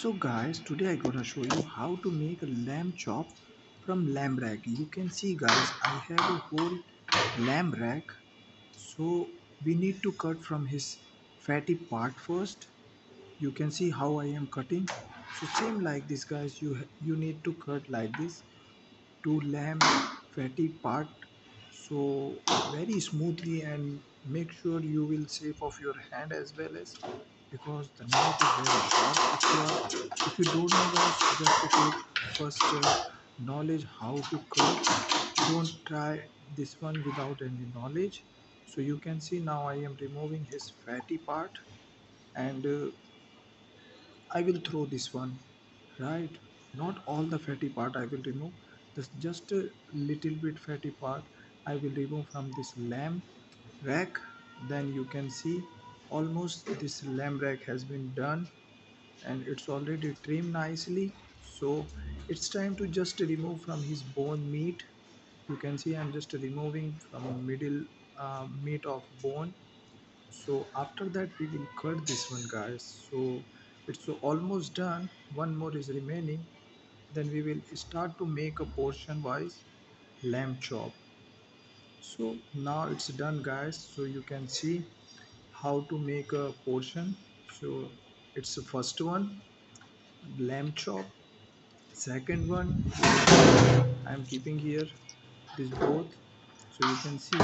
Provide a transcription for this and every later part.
So guys, today I'm gonna show you how to make a lamb chop from lamb rack. You can see guys, I have a whole lamb rack. So we need to cut from his fatty part first. You can see how I am cutting. So same like this guys, you need to cut like this to lamb fatty part, so very smoothly, and make sure you will save off your hand as well, as because the knife is very sharp. If you don't know guys, just to take first knowledge how to cut. Don't try this one without any knowledge. So you can see now I am removing his fatty part, and I will throw this one, right? Not all the fatty part I will remove. This just a little bit fatty part I will remove from this lamb rack. Then you can see almost this lamb rack has been done, and it's already trimmed nicely. So it's time to just remove from his bone meat. You can see I'm just removing from middle meat of bone. So after that we will cut this one guys. So it's almost done, one more is remaining. Then we will start to make a portion wise lamb chop. So now it's done guys, so you can see how to make a portion. So it's the first one, lamb chop. Second one, I'm keeping here this both, so you can see.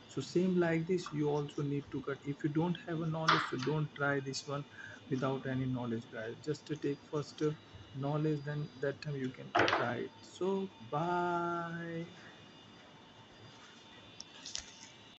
So same like this, you also need to cut. If you don't have a knowledge, so don't try this one without any knowledge guys. Just to take first knowledge, then that time you can try it. So bye.